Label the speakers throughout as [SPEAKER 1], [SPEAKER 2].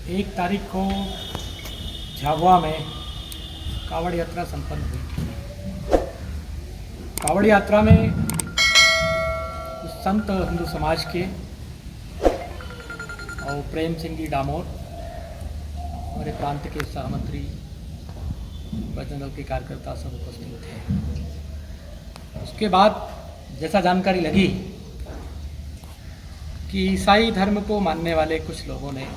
[SPEAKER 1] 1 तारीख को झाबुआ में कावड़ यात्रा संपन्न हुई। कावड़ यात्रा में संत हिंदू समाज के और प्रेम सिंह जी डामोर हमारे प्रांत के सहमंत्री बजरंग दल के कार्यकर्ता सब उपस्थित थे। उसके बाद जैसा जानकारी लगी कि ईसाई धर्म को मानने वाले कुछ लोगों ने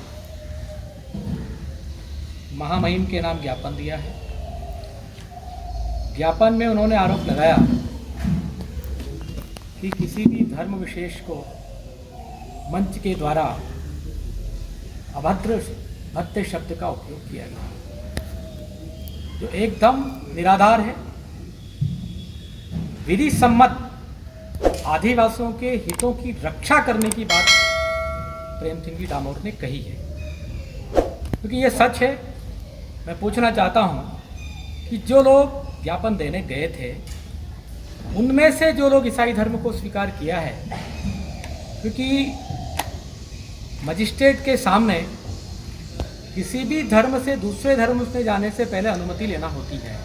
[SPEAKER 1] महामहिम के नाम ज्ञापन दिया है। ज्ञापन में उन्होंने आरोप लगाया कि किसी भी धर्म विशेष को मंच के द्वारा अभद्र भद्दे शब्द का उपयोग किया गया, जो एकदम निराधार है। विधि सम्मत आदिवासियों के हितों की रक्षा करने की बात प्रेम सिंह जी डामोर ने कही है, क्योंकि ये सच है। मैं पूछना चाहता हूं कि जो लोग ज्ञापन देने गए थे उनमें से जो लोग ईसाई धर्म को स्वीकार किया है, क्योंकि मजिस्ट्रेट के सामने किसी भी धर्म से दूसरे धर्म में जाने से पहले अनुमति लेना होती है।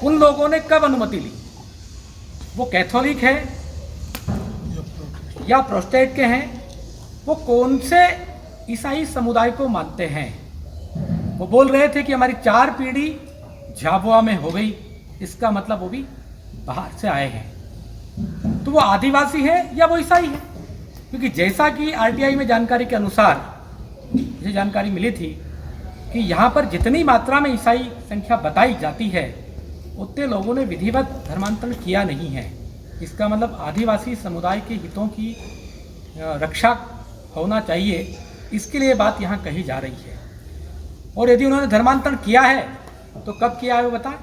[SPEAKER 1] उन लोगों ने कब अनुमति ली? वो कैथोलिक है या प्रोटेस्टेंट के हैं, वो कौन से ईसाई समुदाय को मानते हैं? वो बोल रहे थे कि हमारी 4 पीढ़ी झाबुआ में हो गई, इसका मतलब वो भी बाहर से आए हैं। तो वो आदिवासी है या वो ईसाई है? क्योंकि जैसा कि आरटीआई में जानकारी के अनुसार मुझे जानकारी मिली थी कि यहाँ पर जितनी मात्रा में ईसाई संख्या बताई जाती है उतने लोगों ने विधिवत धर्मांतरण किया नहीं है। इसका मतलब आदिवासी समुदाय के हितों की रक्षा होना चाहिए, इसके लिए बात यहाँ कही जा रही है। और यदि उन्होंने धर्मांतरण किया है तो कब किया है वो बताएं।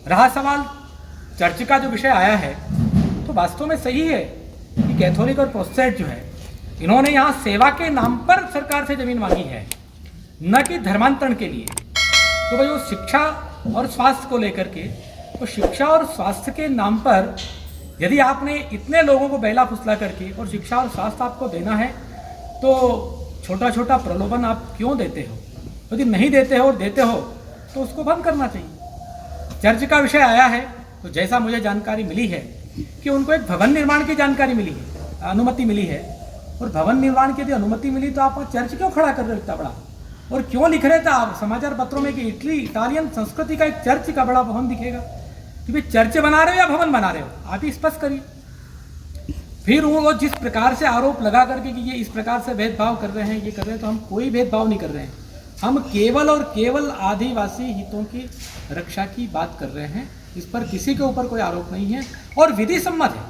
[SPEAKER 1] रहा सवाल चर्च का जो विषय आया है, तो वास्तव में सही है कि कैथोलिक और प्रोटेस्टेंट जो है इन्होंने यहाँ सेवा के नाम पर सरकार से जमीन मांगी है, न कि धर्मांतरण के लिए। तो भाई वो शिक्षा और स्वास्थ्य को लेकर के, तो शिक्षा और स्वास्थ्य के नाम पर यदि आपने इतने लोगों को बहला फुसला करके और शिक्षा और स्वास्थ्य आपको देना है, तो छोटा छोटा प्रलोभन आप क्यों देते हो? यदि नहीं देते हो और देते हो तो उसको बंद करना चाहिए। चर्च का विषय आया है तो जैसा मुझे जानकारी मिली है कि उनको एक भवन निर्माण की जानकारी मिली है, अनुमति मिली है। और भवन निर्माण की यदि अनुमति मिली तो आप चर्च क्यों खड़ा कर रहे हो इतना बड़ा? और क्यों लिख रहे थे आप समाचार पत्रों में कि इटालियन संस्कृति का एक चर्च का बड़ा भवन दिखेगा? कि भाई चर्च बना रहे हो या भवन बना रहे हो, आप ही स्पष्ट करिए। फिर वो जिस प्रकार से आरोप लगा करके कि ये इस प्रकार से भेदभाव कर रहे हैं, ये कर रहे हैं, तो हम कोई भेदभाव नहीं कर रहे हैं। हम केवल और केवल आदिवासी हितों की रक्षा की बात कर रहे हैं। इस पर किसी के ऊपर कोई आरोप नहीं है और विधि सम्मत है।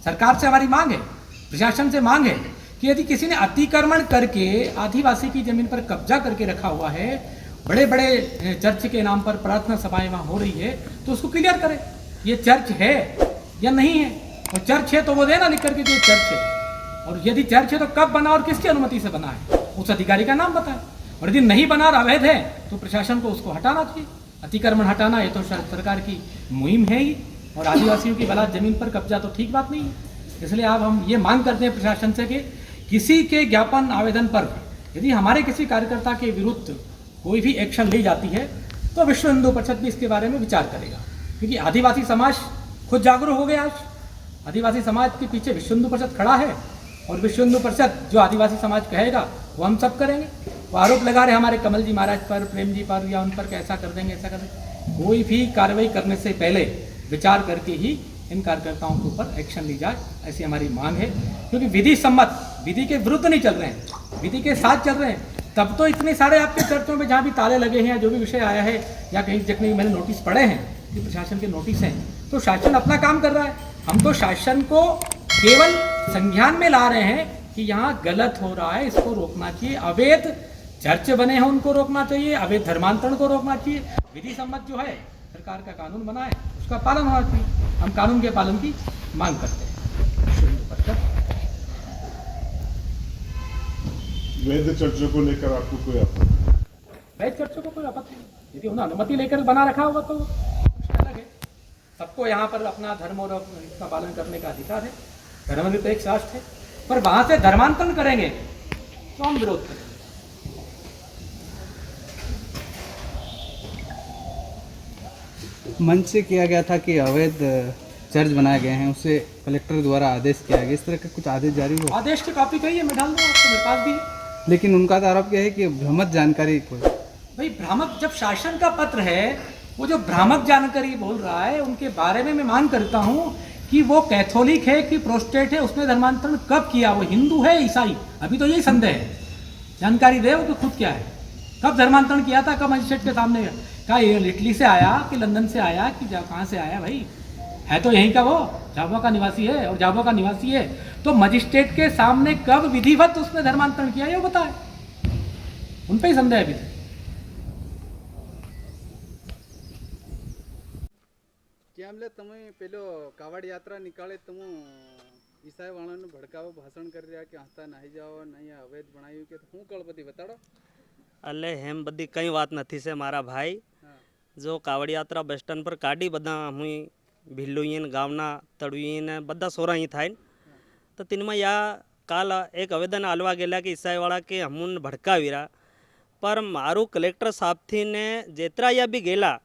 [SPEAKER 1] सरकार से हमारी मांग है, प्रशासन से मांग है कि यदि किसी ने अतिक्रमण करके आदिवासी की जमीन पर कब्जा करके रखा हुआ है, बड़े बड़े चर्च के नाम पर प्रार्थना सभाएं वहाँ हो रही है, तो उसको क्लियर करे ये चर्च है या नहीं है। और चर्च है तो वो देना लिख करके कि ये चर्च है। और यदि चर्च है तो कब बना और किसकी अनुमति से बना है, उस अधिकारी का नाम बताए। और यदि नहीं बना और अवैध है तो प्रशासन को उसको हटाना चाहिए। अतिक्रमण हटाना ये तो सरकार की मुहिम है ही, और आदिवासियों की बलात् जमीन पर कब्जा तो ठीक बात नहीं है। इसलिए अब हम ये मांग करते हैं प्रशासन से कि किसी के ज्ञापन आवेदन पर यदि हमारे किसी कार्यकर्ता के विरुद्ध कोई भी एक्शन ली जाती है तो विश्व हिंदू परिषद भी इसके बारे में विचार करेगा। क्योंकि आदिवासी समाज खुद जागरूक हो गया। आज आदिवासी समाज के पीछे विश्व हिंदू परिषद खड़ा है, और विश्व हिंदू परिषद जो आदिवासी समाज कहेगा वो हम सब करेंगे। वो आरोप लगा रहे हमारे कमल जी महाराज पर, प्रेम जी पर, या उन पर कैसा कर देंगे, ऐसा कर देंगे। कोई भी कार्रवाई करने से पहले विचार करके ही इन कार्यकर्ताओं के ऊपर एक्शन ली जाए, ऐसी हमारी मांग है। क्योंकि विधि सम्मत, विधि के विरुद्ध नहीं चल रहे हैं, विधि के साथ चल रहे हैं। तब तो इतने सारे आपके चर्चों में जहाँ भी ताले लगे हैं, जो भी विषय आया है, या कहीं जगह मैंने नोटिस पढ़े हैं कि प्रशासन के नोटिस हैं, तो शासन अपना काम कर रहा है। हम तो शासन को केवल संज्ञान में ला रहे हैं कि यहाँ गलत हो रहा है, इसको रोकना चाहिए। अवैध चर्च बने हैं उनको रोकना चाहिए, अवैध धर्मांतरण को रोकना चाहिए। विधि सम्मत जो है सरकार का कानून बना है, उसका पालन होना चाहिए। हम कानून के पालन की मांग करते हैं।
[SPEAKER 2] वैध चर्चों को लेकर आपको कोई आपत्ति?
[SPEAKER 1] वैध चर्चों को कोई आपत्ति नहीं। यदि उन्हें अनुमति लेकर बना रखा होगा तो कुछ अलग है। सबको यहाँ पर अपना धर्म और इसका पालन करने का अधिकार है, धर्मनिरपेक्ष राष्ट्र है। पर वहाँ से धर्मांतरण करेंगे तो हम विरोध करेंगे।
[SPEAKER 3] मंच से किया गया था कि अवैध चर्च बनाए गए हैं, उससे कलेक्टर द्वारा आदेश किया गया, इस तरह का कुछ आदेश जारी हुआ।
[SPEAKER 1] आदेश की कॉपी कही है, मैं डाल दूंगा आपको, मेरे पास भी है।
[SPEAKER 3] लेकिन उनका तो आरोप क्या है कि भ्रामक जानकारी कोई।
[SPEAKER 1] भाई भ्रामक, जब शासन का पत्र है, वो जो भ्रामक जानकारी बोल रहा है उनके बारे में मैं मांग करता हूँ कि वो कैथोलिक है कि प्रोस्टेट है, उसने धर्मांतरण कब किया, वो हिंदू है ईसाई, अभी तो यही संदेह है। जानकारी दे वो कि खुद क्या है, कब धर्मांतरण किया था, कब मजिस्ट्रेट के सामने कहा, ये इटली से आया कि लंदन से आया कि कहाँ से आया, भाई है तो यहीं का, वो झाबुआ का निवासी है, और झाबुआ का निवासी है तो मजिस्ट्रेट के सामने कब विधिवत उसने धर्मांतरण किया ये बताए, उन पे ही संदेह है अभी।
[SPEAKER 3] કેમ લે તમે પેલો કાવડ યાત્રા નીકાળે તમે ઈસાઈ વાળાને ભડકાવો ભાષણ કરી રહ્યા કે હસતા નાહી જાઓ નહીં અવૈધ બનાવ્યું કે હું કળપતિ બતાડો।
[SPEAKER 4] એટલે એમ બધી કંઈ વાત નથી છે મારા ભાઈ। જો કાવડ યાત્રા બસ સ્ટેન્ડ પર કાઢી બધા હું ભીલુઈને ગામના તળવીને બધા સોરાઈ થાય તો તેમાં યા કાલ એક આવેદન આલવા ગયેલા કે ઈસાઈવાળા કે હમુન ભડકાવીરા, પર મારું કલેક્ટર સાહેબથી ને જેતરા યા બી ગયેલા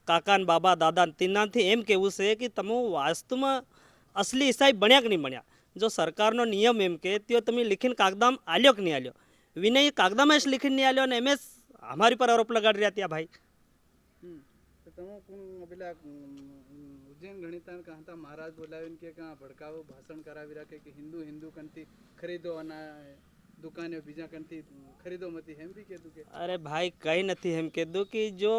[SPEAKER 4] કાકા ને બાબા દાદા તેનાથી એમ કહેવું છે કે તમે વાસ્તવમાં असली ईसाई बन्या कि नहीं बन्या। जो सरकारनो नियम एम के त्यो તમે लिखीने कागदाम आल्यो कि नहीं आल्यो, विनय कागदाम एस लिखीने नहीं आल्यो ने एमएस हमारी पर आरोप लगाड़ रहा त्या भाई।
[SPEAKER 3] तो તમે કોણ પેલા ઉજ્જૈન ગણિતાન કહતા મહારાજ બોલાવીને કે કાં ભડકાવો ભાષણ કરાવી રાખે કે હિન્દુ હિન્દુ કંથી ખરીદો અને દુકાને બીજા કંથી ખરીદો મતી એમ બી કીધું કે
[SPEAKER 4] अरे भाई कहीं नहीं हम कह कि जो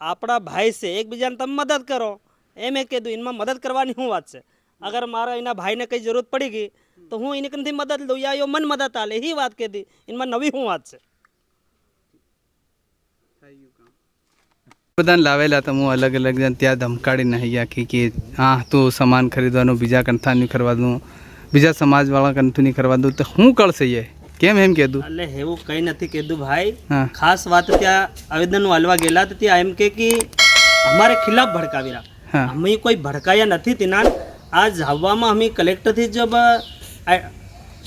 [SPEAKER 4] आपड़ा भाई से एक बीजा तब मदद करो, एम कह दूँ इनमें मदद करवानी हूँ बात से। अगर मारा इना भाई ने कई जरूरत पड़ेगी तो हूँ इन कंथी मदद लूँ या यो मन मदद आले ही बात कह दी, इनमें नवी हूँ बात से।
[SPEAKER 3] બધાને લાવેલા તમે અલગ અલગ જણ ત્યાં ધમકાડી નહીં આખી કે હા તો સામાન ખરીદવાનું બીજા કંઠા નહીં કરવા દઉં, બીજા સમાજવાળા કંઠું નહીં કરવા દઉં, તો હું કરશે એ કેમ એમ કીધું?
[SPEAKER 4] એટલે એવું કંઈ નથી કીધું ભાઈ।
[SPEAKER 3] હા
[SPEAKER 4] ખાસ વાત ત્યાં આવેદન હાલવા ગયેલા તો ત્યાં એમ કે અમારે ખિલાફ ભડકાવી રહ્યા,
[SPEAKER 3] હા
[SPEAKER 4] અમે કોઈ ભડકાયા નથી તેના। आज हवा में हमें कलेक्टर थी जब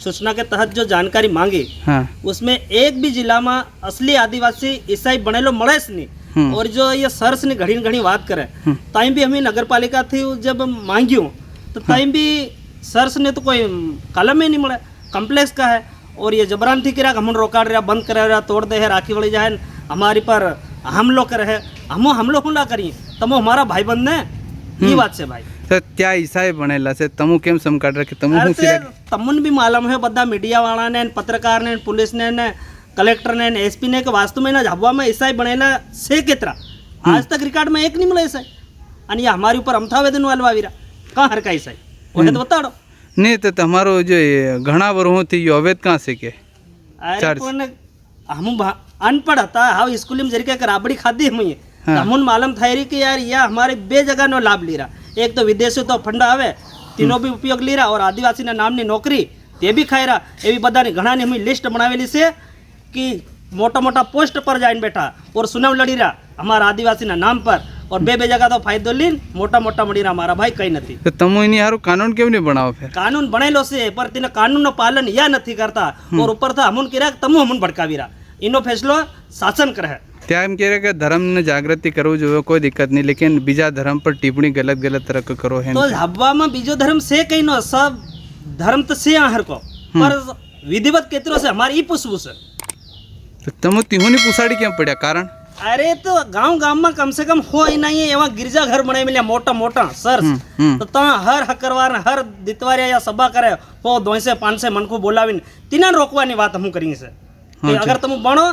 [SPEAKER 4] सूचना के तहत जो जानकारी मांगी
[SPEAKER 3] हाँ
[SPEAKER 4] उसमें एक भी जिला में असली आदिवासी ईसाई बनेलो मळे ज नहीं। और जो ये सर्स ने घड़ी घड़ी बात करे ताई भी हमें नगर पालिका थी जब मांगियों तो ताई भी सर्स ने तो कोई कलम ही नहीं मिला, कम्प्लेक्स का है। और ये जबरान थी कि हम रोकाड़ रहा, बंद कर रहा, तोड़ दे है, राखी वाली जाए हमारी पर हमलो करे है, हमलो हमला करिए तमो हमारा भाई बंद ने ये बात से भाई।
[SPEAKER 3] તો ત્યાં ઈસાઈ બનેલા છે તમુ કેમ સમકાડ કે તમુ હું સિલેક્ટ
[SPEAKER 4] તમને भी मालूम है बदा मीडिया वाला ने पत्रकार ने पुलिस ने कलेक्टर ने एसपी ने के वास्तव में ना झाबुआ में ईसाई बनेला से कितना आज तक रिकॉर्ड में एक नहीं मिला ईसाई, અને ये हमारे ऊपर अमथा वेदन वालवा वीरा कहाँ हर का ईसाई वो तो बताड़ो
[SPEAKER 3] नहीं। तो તમારો जो ઘણા વર્ષોથી यो अवैध कहाँ से के
[SPEAKER 4] अरे पण हम अनपढ़ था, हाउ स्कूल में जरिके राबड़ी खादी हम हमन मालूम था कि यार यह हमारे बे जगह नो लाभ ले रहा। एक तो विदेशी तो फंड आवे तीनों भी उपयोग ले रहा और आदिवासी ना नाम नी नौकरी ते भी खाई रहा। एवी बदा ने घणा ने हमें लिस्ट बनावेली से कि मोटा मोटा पोस्ट पर जाइन बैठा और सुनाव लड़ी रहा हमारा आदिवासी ना नाम पर और बे जगह तो फायदो लीन मोटा मोटा मળી रहा। हमारा भाई कहीं नहीं।
[SPEAKER 3] तो तमु एनी हारू कानून केम नहीं बनाओ? फिर
[SPEAKER 4] कानून बनेलो से पर तेना कानून नो पालन या नहीं करता और ऊपर था हमन किरा तमु हमन भड़कावी रहा, इनो फैसलो शासन करे।
[SPEAKER 3] ત્યાં એમ કહે કે ધર્મને જાગૃતિ કરવું જોઈએ, કોઈ દિક્કત નહીં, લેकिन બીજા ધર્મ પર ટિપ્પણી ગલત ગલત तरह करो है
[SPEAKER 4] तो हवा में बीजो धर्म से कहीं नो सब धर्म तो से आहर को पर विधिवत केतरो से हमारे ई पूछવું છે।
[SPEAKER 3] तो तमु तिहुनी पुसाड़ी केम પડ્યા कारण?
[SPEAKER 4] अरे तो गांव गांव में कम से कम हो ही नहीं है एवं गिरजा घर बनाए मिले मोटा मोटा सर तो ता हर हकरवार हर दितवारिया या सभा करे हो 200-500 मन को बोलावीने तीना रोकवानी बात हम करी से कि अगर तुम बनो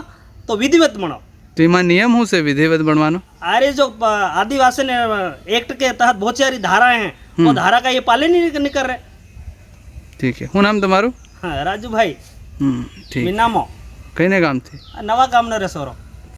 [SPEAKER 4] तो विधिवत बनो।
[SPEAKER 3] तो एमा नियम हूँ से विधिवत बनवानो?
[SPEAKER 4] अरे जो आदिवासी ने एक्ट के तहत बहुत सारी धाराएं हैं वो धारा का ये पालन ही नहीं कर रहे।
[SPEAKER 3] ठीक है, હું નામ તમારું?
[SPEAKER 4] हाँ राजू भाई
[SPEAKER 3] ठीक।
[SPEAKER 4] मीनामो
[SPEAKER 3] કઈને ગામ થી?
[SPEAKER 4] नवा गाम न रेसोरो।